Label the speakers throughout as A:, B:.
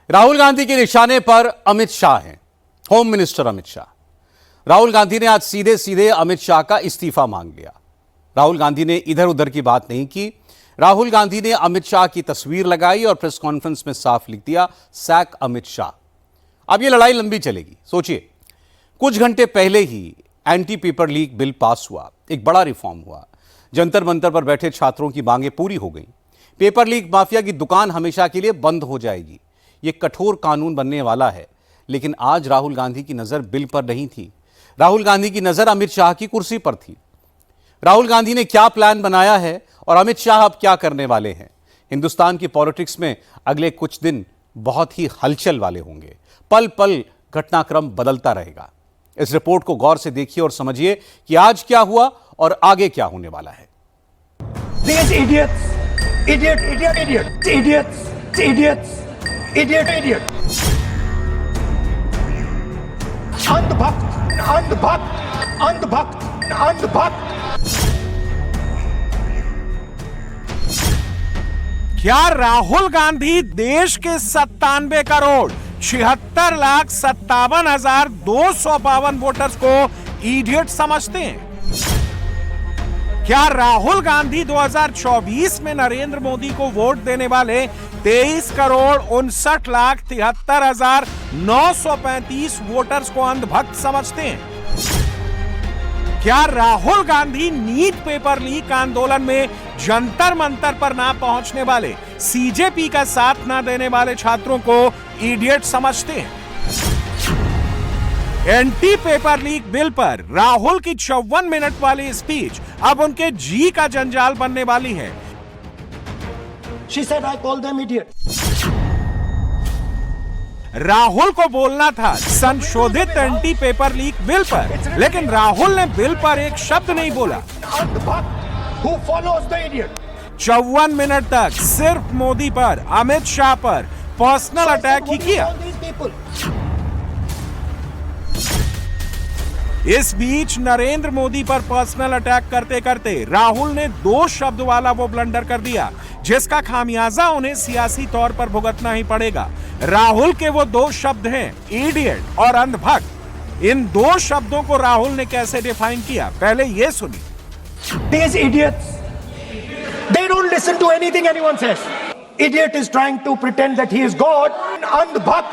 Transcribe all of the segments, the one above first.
A: राहुल गांधी के निशाने पर अमित शाह हैं, होम मिनिस्टर अमित शाह। राहुल गांधी ने आज सीधे सीधे अमित शाह का इस्तीफा मांग लिया। राहुल गांधी ने इधर उधर की बात नहीं की। राहुल गांधी ने अमित शाह की तस्वीर लगाई और प्रेस कॉन्फ्रेंस में साफ लिख दिया, सैक अमित शाह। अब यह लड़ाई लंबी चलेगी। सोचिए, कुछ घंटे पहले ही anti paper leak bill pass हुआ, एक बड़ा रिफॉर्म हुआ। जंतर मंतर पर बैठे छात्रों की मांगें पूरी हो गई। पेपर लीक माफिया की दुकान हमेशा के लिए बंद हो जाएगी। ये कठोर कानून बनने वाला है। लेकिन आज राहुल गांधी की नजर बिल पर नहीं थी। राहुल गांधी की नजर अमित शाह की कुर्सी पर थी। राहुल गांधी ने क्या प्लान बनाया है और अमित शाह अब क्या करने वाले हैं? हिंदुस्तान की पॉलिटिक्स में अगले कुछ दिन बहुत ही हलचल वाले होंगे। पल पल घटनाक्रम बदलता रहेगा। इस रिपोर्ट को गौर से देखिए और समझिए कि आज क्या हुआ और आगे क्या होने वाला है।
B: These idiots, idiot, idiot, idiot, idiots, idiots, idiot, idiot. अंधभक्त, अंधभक्त, अंधभक्त, अंधभक्त।
C: क्या राहुल गांधी देश के 97 करोड़ 76,57,252 वोटर्स को इडियट समझते हैं? क्या राहुल गांधी 2024 में नरेंद्र मोदी को वोट देने वाले 23,69,73,935 वोटर्स को अंधभक्त समझते हैं? क्या Rahul Gandhi NEET paper leak आंदोलन में जंतर मंतर पर ना पहुंचने वाले, सीजेपी का साथ ना देने वाले छात्रों को इडियट समझते हैं? एंटी पेपर लीक बिल पर राहुल की 54 मिनट वाली स्पीच अब उनके जी का जंजाल बनने वाली है।
B: She said, I call them idiot.
C: Rahul को बोलना था संशोधित एंटी पेपर लीक बिल पर, लेकिन राहुल ने बिल पर एक शब्द नहीं बोला।
B: Who follows the idiot?
C: 54 minute तक सिर्फ मोदी पर, अमित शाह पर पर्सनल अटैक ही किया। इस बीच नरेंद्र मोदी पर पर्सनल अटैक करते करते राहुल ने 2 शब्द वाला वो ब्लंडर कर दिया, जिसका खामियाजा उन्हें सियासी तौर पर भुगतना ही पड़ेगा। राहुल के वो 2 शब्द हैं, इडियट और अंधभक्त। इन 2 शब्दों को राहुल ने कैसे डिफाइन किया, पहले ये सुनिए।
B: These idiots, they don't listen to anything anyone says. Idiot is trying to pretend that he is God. अंधभक्त,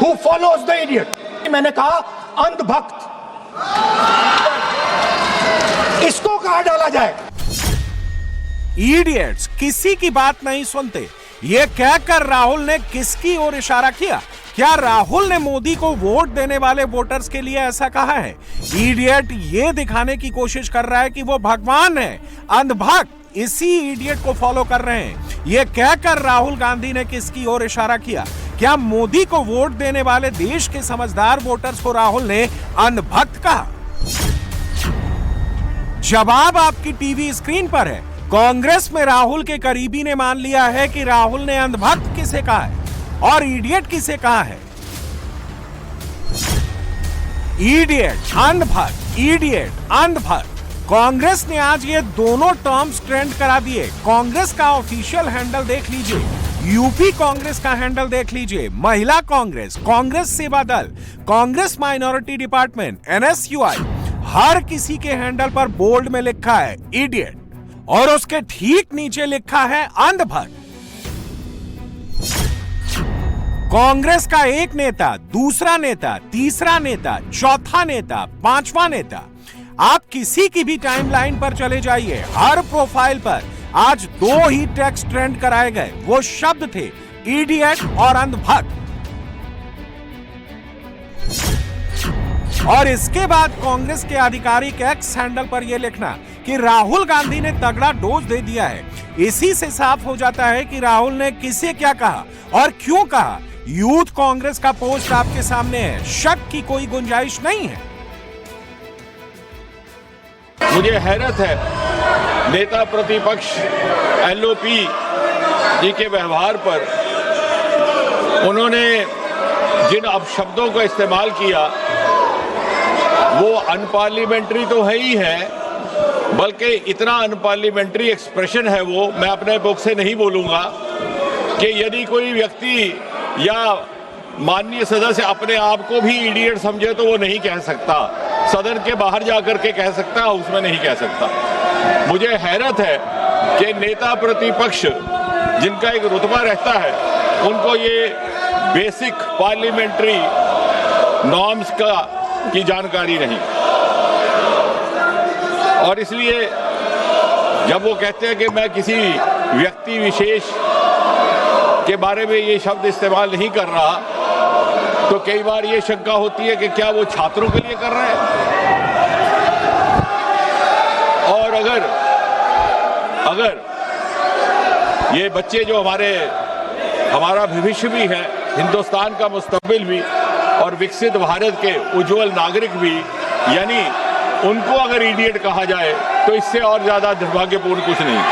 B: who follows the idiot? मैंने कहा अंधभक्त, इसको कहां डाला जाए?
C: इडियट्स किसी की बात नहीं सुनते, ये कहकर राहुल ने किसकी ओर इशारा किया? क्या राहुल ने मोदी को वोट देने वाले वोटर्स के लिए ऐसा कहा है? इडियट ये दिखाने की कोशिश कर रहा है कि वो भगवान है। अंधभक्त इसी इडियट को फॉलो कर रहे हैं। ये कहकर राहुल गांधी ने किसकी ओर इशारा किया? क्या मोदी को वोट देने वाले देश के समझदार वोटर्स को राहुल ने अंधभक्त कहा? जवाब आपकी टीवी स्क्रीन पर है। कांग्रेस में राहुल के करीबी ने मान लिया है कि राहुल ने अंधभक्त किसे कहा है और इडियट किसे कहा है। इडियट, अंधभक्त, इडियट, अंधभक्त। कांग्रेस ने आज ये दोनों टर्म्स ट्रेंड करा दिए। कांग्रेस का ऑफिशियल हैंडल देख लीजिए, यूपी कांग्रेस का हैंडल देख लीजिए, महिला कांग्रेस, कांग्रेस सेवा दल, कांग्रेस माइनॉरिटी डिपार्टमेंट, NSUI, हर किसी के हैंडल पर बोल्ड में लिखा है इडियट और उसके ठीक नीचे लिखा है अंधभक्त। कांग्रेस का एक नेता, दूसरा नेता, तीसरा नेता, चौथा नेता, 5वां नेता, आप किसी की भी टाइमलाइन पर चले जाइए, हर प्रोफाइल पर आज 2 ही टेक्स्ट ट्रेंड कराए गए। वो शब्द थे इडियट और अंधभक्त। और इसके बाद कांग्रेस के आधिकारिक एक्स हैंडल पर यह लिखना कि राहुल गांधी ने तगड़ा डोज दे दिया है। इसी से साफ हो जाता है कि राहुल ने किसे क्या कहा और क्यों कहा। यूथ कांग्रेस का पोस्ट आपके सामने है, शक की कोई गुंजाइश नहीं है।
D: मुझे हैरत है नेता प्रतिपक्ष LOP जी के व्यवहार पर। उन्होंने जिन अपशब्दों का इस्तेमाल किया वो अनपार्लियामेंट्री तो है ही है, बल्कि इतना अनपार्लियामेंट्री एक्सप्रेशन है वो, मैं अपने बुक से नहीं बोलूंगा कि यदि कोई व्यक्ति या माननीय सदस्य अपने आप को भी इडियट समझे तो वो नहीं कह सकता। सदन के बाहर जाकर के कह सकता, हाउस में नहीं कह सकता। मुझे हैरत है कि नेता प्रतिपक्ष जिनका एक रुतबा रहता है उनको ये बेसिक पार्लियामेंट्री नॉर्म्स की जानकारी नहीं, और इसलिए जब वो कहते हैं कि मैं किसी व्यक्ति विशेष के बारे में ये शब्द इस्तेमाल नहीं कर रहा, तो कई बार ये शंका होती है कि क्या वो छात्रों के लिए कर रहे हैं। और अगर ये बच्चे जो हमारा भविष्य भी है, हिंदुस्तान का मुस्तकबिल भी और विकसित भारत के उज्जवल नागरिक भी, यानी उनको अगर इडियट कहा जाए तो इससे और ज्यादा दुर्भाग्यपूर्ण कुछ नहीं।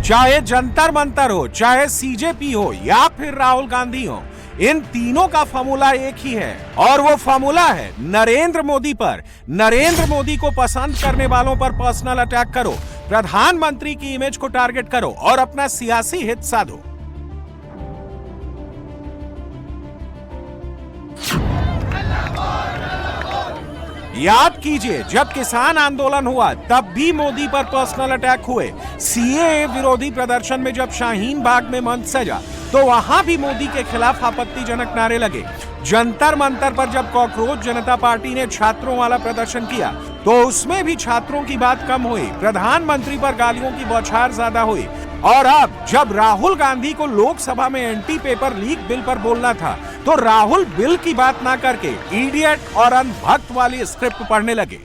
C: चाहे जंतर मंतर हो, चाहे सीजेपी हो या फिर राहुल गांधी हो, इन तीनों का फॉर्मूला एक ही है, और वो फॉर्मूला है नरेंद्र मोदी पर। नरेंद्र मोदी को पसंद करने वालों पर पर्सनल अटैक करो, प्रधानमंत्री की इमेज को टारगेट करो और अपना सियासी हित साधो। याद कीजिए, जब किसान आंदोलन हुआ तब भी मोदी पर पर्सनल अटैक हुए। सीएए विरोधी प्रदर्शन में जब शाहीन बाग में मंच सजा तो वहां भी मोदी के खिलाफ आपत्तिजनक नारे लगे। जंतर मंतर पर जब कॉकरोच जनता पार्टी ने छात्रों वाला प्रदर्शन किया तो उसमें भी छात्रों की बात कम हुई, प्रधानमंत्री पर गालियों की बौछार ज्यादा हुई। और अब जब राहुल गांधी को लोकसभा में एंटी पेपर लीक बिल पर बोलना था तो राहुल बिल की बात ना करके इडियट और अंधभक्त वाली स्क्रिप्ट पढ़ने लगे।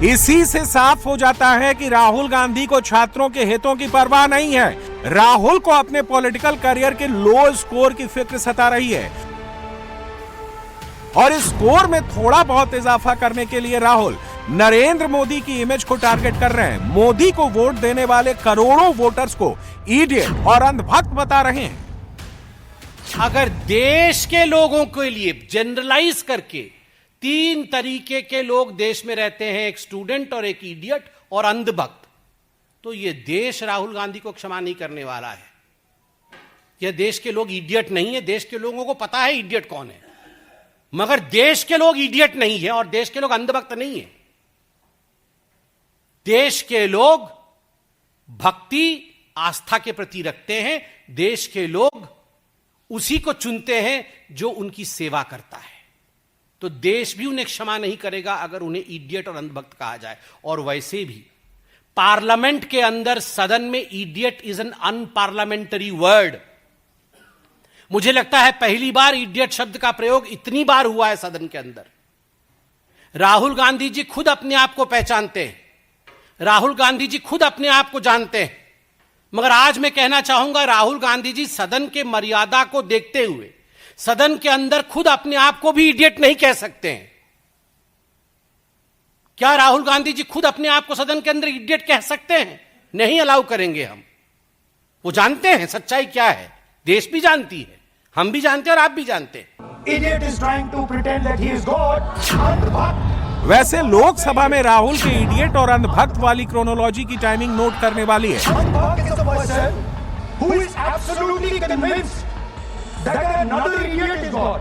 C: इसी से साफ हो जाता है कि राहुल गांधी को छात्रों के हितों की परवाह नहीं है। राहुल को अपने पॉलिटिकल करियर के लो स्कोर की फिक्र सता रही है, और इस स्कोर में थोड़ा बहुत इजाफा करने के लिए राहुल नरेंद्र मोदी की इमेज को टारगेट कर रहे हैं। मोदी को वोट देने वाले करोड़ों वोटर्स को इडियट और अंधभक्त बता रहे हैं।
E: अगर देश के लोगों के लिए जनरलाइज करके 3 तरीके के लोग देश में रहते हैं, एक स्टूडेंट और एक इडियट और अंधभक्त, तो यह देश राहुल गांधी को क्षमा नहीं करने वाला है। यह देश के लोग इडियट नहीं है, देश के लोगों को पता है इडियट कौन है, मगर देश के लोग इडियट नहीं है और देश के लोग अंधभक्त नहीं है। देश के लोग भक्ति आस्था के प्रति रखते हैं, देश के लोग उसी को चुनते हैं जो उनकी सेवा करता है। तो देश भी उन्हें क्षमा नहीं करेगा अगर उन्हें इडियट और अंधभक्त कहा जाए। और वैसे भी पार्लियामेंट के अंदर, सदन में, इडियट इज एन अनपार्लियामेंटरी वर्ड। मुझे लगता है पहली बार इडियट शब्द का प्रयोग इतनी बार हुआ है सदन के अंदर। राहुल गांधी जी खुद अपने आप को पहचानते हैं, राहुल गांधी जी खुद अपने आप को जानते हैं, मगर आज मैं कहना चाहूंगा राहुल गांधी जी सदन के मर्यादा को देखते हुए सदन के अंदर खुद अपने आप को भी इडियट नहीं कह सकते हैं। क्या राहुल गांधी जी खुद अपने आप को सदन के अंदर इडियट कह सकते हैं? नहीं अलाउ करेंगे हम। वो जानते हैं सच्चाई क्या है, देश भी जानती है, हम भी जानते हैं और आप भी जानते हैं।
B: Idiot is trying to pretend that he is God. अंधभक्त।
C: वैसे लोकसभा में राहुल के इडियट और अंधभक्त वाली क्रोनोलॉजी की टाइमिंग नोट करने वाली है।
B: Andhbhakt is a person who is absolutely convinced that another idiot is God.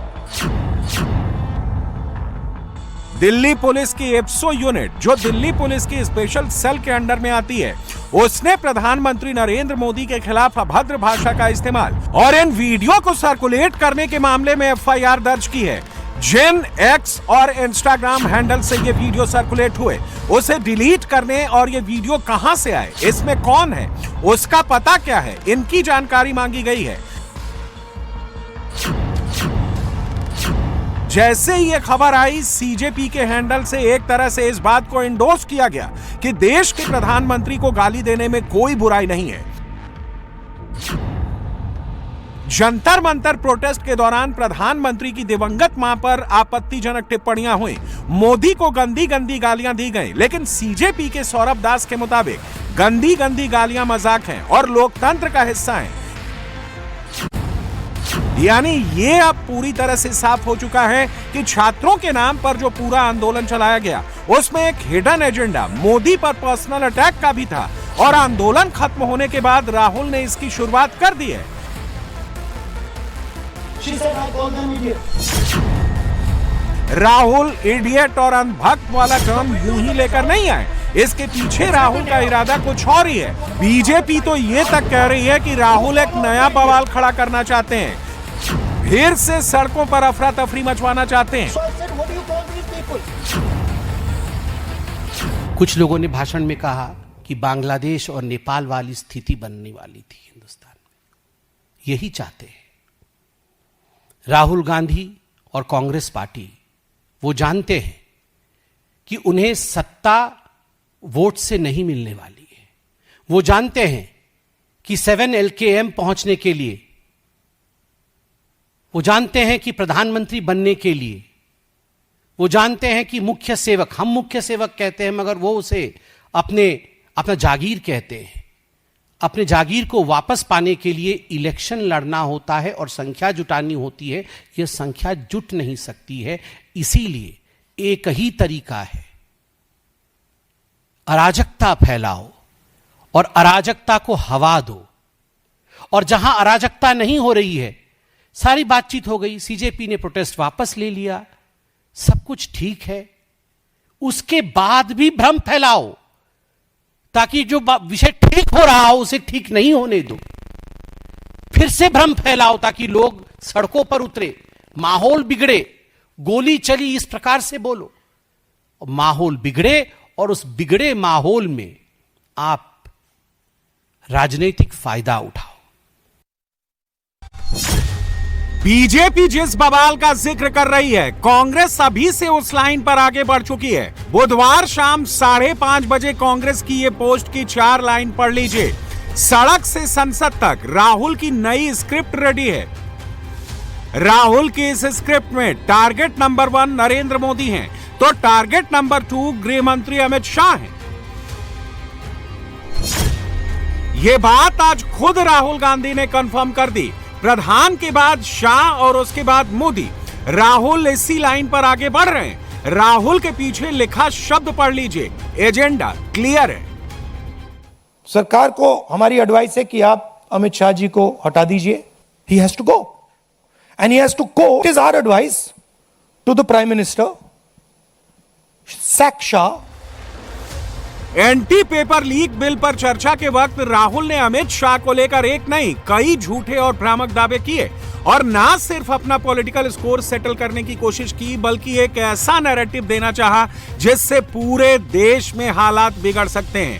C: Delhi police की एप्सो यूनिट, जो दिल्ली पुलिस की स्पेशल सेल के अंडर में आती है, उसने प्रधानमंत्री नरेंद्र मोदी के खिलाफ अभद्र भाषा का इस्तेमाल और इन वीडियो को सर्कुलेट करने के मामले में एफआईआर दर्ज की है। जिन एक्स और इंस्टाग्राम हैंडल से ये वीडियो सर्कुलेट हुए उसे डिलीट करने और ये वीडियो कहां से आए, इसमें कौन है, उसका पता क्या है, इनकी जानकारी मांगी गई है। जैसे ही ये खबर आई, सीजेपी के हैंडल से एक तरह से इस बात को इंडोर्स किया गया कि देश के प्रधानमंत्री को गाली देने में कोई बुराई नहीं है। जंतर मंतर प्रोटेस्ट के दौरान प्रधानमंत्री की दिवंगत मां पर आपत्तिजनक टिप्पणियां हुई, मोदी को गंदी गंदी गालियां दी गई, लेकिन सीजेपी के सौरभ दास के मुताबिक गंदी गंदी गालियां मजाक हैं और लोकतंत्र का हिस्सा हैं। यानी ये अब पूरी तरह से साफ हो चुका है कि छात्रों के नाम पर जो पूरा आंदोलन चलाया गया उसमें एक हिडन एजेंडा मोदी पर पर्सनल अटैक का भी था और आंदोलन खत्म होने के बाद राहुल ने इसकी शुरुआत कर दी है।
B: She said, I call them idiots.
C: Rahul idiot और अंधभक्त वाला टर्म यूं ही लेकर नहीं आए, इसके पीछे राहुल का इरादा कुछ और ही है। बीजेपी तो ये तक कह रही है कि राहुल एक नया बवाल खड़ा करना चाहते हैं, फिर से सड़कों पर अफरा तफरी मचवाना चाहते हैं।
B: So I said, what do you call these people?
E: कुछ लोगों ने भाषण में कहा कि बांग्लादेश और नेपाल वाली स्थिति बनने वाली थी हिंदुस्तान में। यही चाहते हैं राहुल गांधी और कांग्रेस पार्टी। वो जानते हैं कि उन्हें सत्ता वोट से नहीं मिलने वाली है। वो जानते हैं कि 7 LKM पहुंचने के लिए, वो जानते हैं कि प्रधानमंत्री बनने के लिए, वो जानते हैं कि मुख्य सेवक, हम मुख्य सेवक कहते हैं मगर वो उसे अपना जागीर कहते हैं। अपने जागीर को वापस पाने के लिए इलेक्शन लड़ना होता है और संख्या जुटानी होती है। यह संख्या जुट नहीं सकती है, इसीलिए एक ही तरीका है, अराजकता फैलाओ और अराजकता को हवा दो। और जहां अराजकता नहीं हो रही है, सारी बातचीत हो गई, सीजेपी ने प्रोटेस्ट वापस ले लिया, सब कुछ ठीक है, उसके बाद भी भ्रम फैलाओ ताकि जो विषय ठीक हो रहा हो उसे ठीक नहीं होने दो। फिर से भ्रम फैलाओ ताकि लोग सड़कों पर उतरे, माहौल बिगड़े, गोली चली, इस प्रकार से बोलो। माहौल बिगड़े और उस बिगड़े माहौल में आप राजनीतिक फायदा उठाओ।
C: बीजेपी जिस बवाल का जिक्र कर रही है, कांग्रेस अभी से उस लाइन पर आगे बढ़ चुकी है। बुधवार शाम 5:30 बजे कांग्रेस की ये पोस्ट की 4 लाइन पढ़ लीजिए। सड़क से संसद तक राहुल की नई स्क्रिप्ट रेडी है। राहुल की इस स्क्रिप्ट में टारगेट नंबर 1 नरेंद्र मोदी हैं, तो टारगेट नंबर 2 गृह मंत्री अमित शाह हैं। यह बात आज खुद राहुल गांधी ने कंफर्म कर दी। प्रधान के बाद शाह और उसके बाद मोदी। राहुल इसी लाइन पर आगे बढ़ रहे हैं। राहुल के पीछे लिखा शब्द पढ़ लीजिए, एजेंडा क्लियर है।
B: सरकार को हमारी एडवाइस है कि आप अमित शाह जी को हटा दीजिए। He has to go and he has to go. It is our advice to the prime minister, sack Shah.
C: Anti paper leak bill पर चर्चा के वक्त राहुल ने अमित शाह को लेकर एक नहीं कई झूठे और भ्रामक दावे किए और ना सिर्फ अपना पॉलिटिकल स्कोर सेटल करने की कोशिश की, बल्कि एक ऐसा नैरेटिव देना चाहा जिससे पूरे देश में हालात बिगड़ सकते हैं।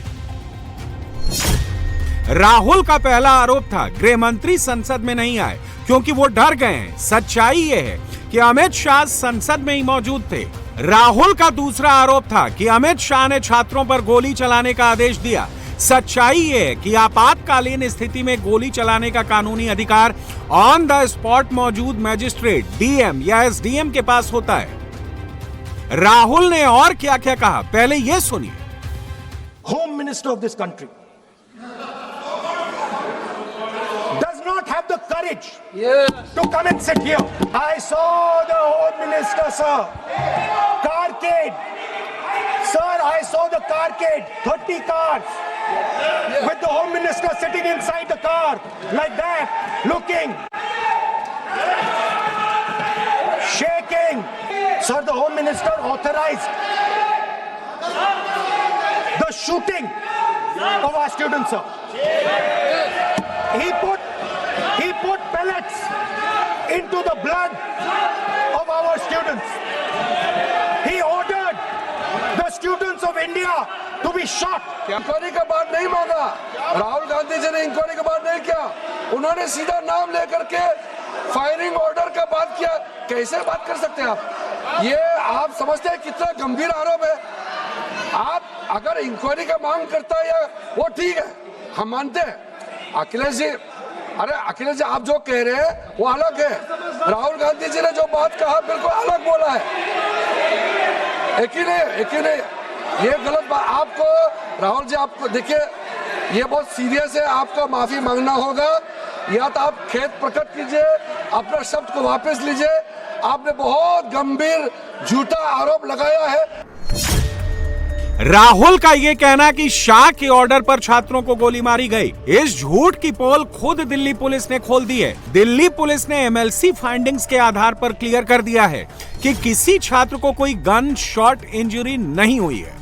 C: राहुल का पहला आरोप था गृह मंत्री संसद में नहीं आए क्योंकि वो डर गए हैं। सच्चाई यह है कि अमित शाह संसद में ही मौजूद थे। राहुल का दूसरा आरोप था कि अमित शाह ने छात्रों पर गोली चलाने का आदेश दिया। सच्चाई ये है कि आपातकालीन स्थिति में गोली चलाने का कानूनी अधिकार ऑन द स्पॉट मौजूद मजिस्ट्रेट, डीएम या एसडीएम के पास होता है। राहुल ने और क्या क्या कहा, पहले ये सुनिए।
B: Home Minister of this country does not have the courage to come and sit here. I saw the Home Minister, sir. Carcade. Sir, I saw the carcade. 30 cars. With the Home Minister sitting inside the car. Like that. Looking. Shaking. Sir, the Home Minister authorized the shooting of our students, sir. He put pellets into the blood of our students. He ordered the students of India to be shot.
F: Inquiry का बात नहीं मांगा, राहुल गांधी जी ने inquiry का बात नहीं किया, उन्होंने सीधा नाम लेकर के फायरिंग ऑर्डर का बात किया। कैसे बात कर सकते हैं आप? ये आप समझते हैं कितना गंभीर आरोप है? आप अगर इंक्वायरी का मांग करता है या वो ठीक है, हम मानते हैं। अखिलेश जी, अरे अखिलेश जी आप जो कह रहे हैं वो अलग है, राहुल गांधी जी ने जो बात कहा बिल्कुल अलग बोला है। एक ही नहीं, ये गलत बात। आपको राहुल जी, आपको देखिए ये बहुत सीरियस है, आपको माफी मांगना होगा, या तो आप खेद प्रकट कीजिए, अपना शब्द को वापस लीजिए। आपने बहुत गंभीर झूठा आरोप लगाया है।
C: राहुल का यह कहना कि शाह के ऑर्डर पर छात्रों को गोली मारी गई, इस झूठ की पोल खुद दिल्ली पुलिस ने खोल दी है। दिल्ली पुलिस ने एमएलसी फाइंडिंग्स के आधार पर क्लियर कर दिया है कि किसी छात्र को कोई गन शॉट इंजरी नहीं हुई है।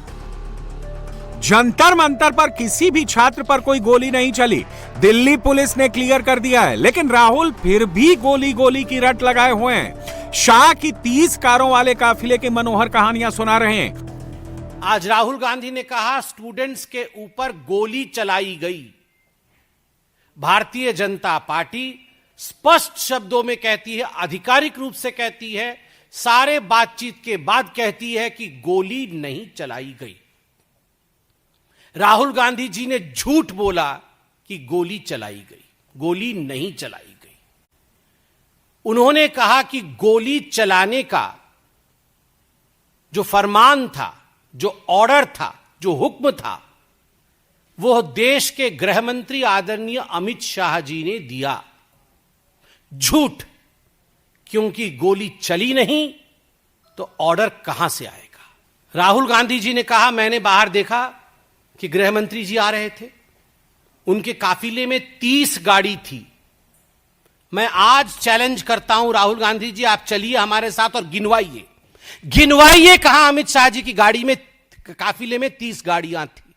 C: जंतर मंतर पर किसी भी छात्र पर कोई गोली नहीं चली, दिल्ली पुलिस ने क्लियर कर दिया है। लेकिन राहुल फिर भी गोली की रट लगाए हुए हैं। शाह की 30 कारों वाले काफिले की मनोहर कहानियां सुना रहे हैं।
E: आज राहुल गांधी ने कहा स्टूडेंट्स के ऊपर गोली चलाई गई। भारतीय जनता पार्टी स्पष्ट शब्दों में कहती है, आधिकारिक रूप से कहती है, सारे बातचीत के बाद कहती है कि गोली नहीं चलाई गई। राहुल गांधी जी ने झूठ बोला कि गोली चलाई गई, गोली नहीं चलाई गई। उन्होंने कहा कि गोली चलाने का जो फरमान था, जो ऑर्डर था, जो हुक्म था, वो देश के गृह मंत्री आदरणीय अमित शाह जी ने दिया। झूठ, क्योंकि गोली चली नहीं तो ऑर्डर कहां से आएगा। राहुल गांधी जी ने कहा, मैंने बाहर देखा कि गृह मंत्री जी आ रहे थे, उनके काफिले में 30 गाड़ी थी। मैं आज चैलेंज करता हूं राहुल गांधी जी, आप चलिए हमारे साथ और गिनवाइए कहां अमित शाह जी की गाड़ी में, काफिले में 30 गाड़ियां थी।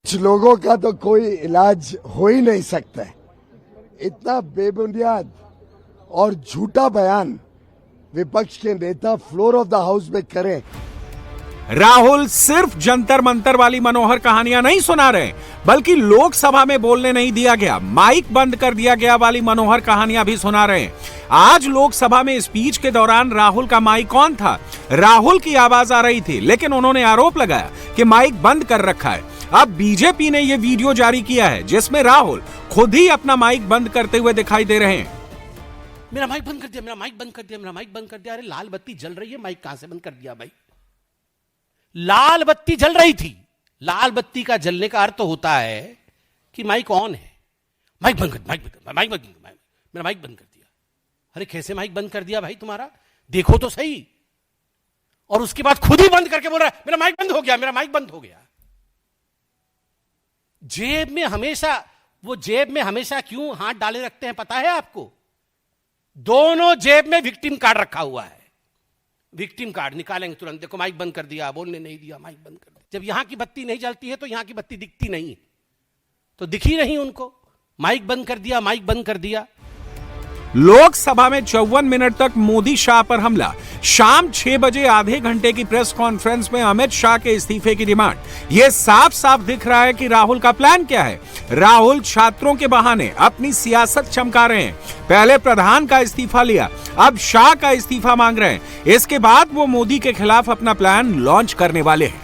G: कुछ लोगों का तो कोई इलाज हो ही नहीं सकता है। इतना बेबुनियाद और झूठा बयान विपक्ष के नेता फ्लोर ऑफ द हाउस में करें।
C: राहुल सिर्फ जंतर मंतर वाली मनोहर कहानियां नहीं सुना रहे, बल्कि लोकसभा में बोलने नहीं दिया गया, माइक बंद कर दिया गया वाली मनोहर कहानियां भी सुना रहे हैं। आज लोकसभा में स्पीच के दौरान राहुल का माइक ऑन था, राहुल की आवाज आ रही थी, लेकिन उन्होंने आरोप लगाया कि माइक बंद कर रखा है। अब बीजेपी ने यह वीडियो जारी किया है जिसमें राहुल खुद ही अपना माइक बंद करते हुए दिखाई दे रहे हैं।
E: मेरा माइक बंद कर दिया, मेरा माइक बंद कर दिया, मेरा माइक बंद कर दिया। अरे लाल बत्ती जल रही है, माइक कहां से बंद कर दिया भाई? लाल बत्ती जल रही थी। लाल बत्ती का जलने का अर्थ होता है कि माइक ऑन है। माइक बंद कर, मेरा माइक बंद कर दिया। अरे कैसे माइक बंद कर दिया भाई तुम्हारा? देखो तो सही। और उसके बाद खुद ही बंद करके बोल रहा है मेरा माइक बंद हो गया, मेरा माइक बंद हो गया। जेब में हमेशा क्यों हाथ डाले रखते हैं पता है आपको? दोनों जेब में विक्टिम कार्ड रखा हुआ है। विक्टिम कार्ड निकालेंगे तुरंत, देखो माइक बंद कर दिया, बोलने नहीं दिया, माइक बंद कर दिया। जब यहां की बत्ती नहीं जलती है तो यहां की बत्ती दिखती नहीं है, तो दिखी नहीं उनको, माइक बंद कर दिया, माइक बंद कर दिया।
C: लोकसभा में 54 मिनट तक मोदी शाह पर हमला। शाम 6 बजे आधे घंटे की प्रेस कॉन्फ्रेंस में अमित शाह के इस्तीफे की डिमांड। यह साफ साफ दिख रहा है कि राहुल का प्लान क्या है। राहुल छात्रों के बहाने अपनी सियासत चमका रहे हैं। पहले प्रधान का इस्तीफा लिया, अब शाह का इस्तीफा मांग रहे हैं। इसके बाद वो मोदी के खिलाफ अपना प्लान लॉन्च करने वाले हैं।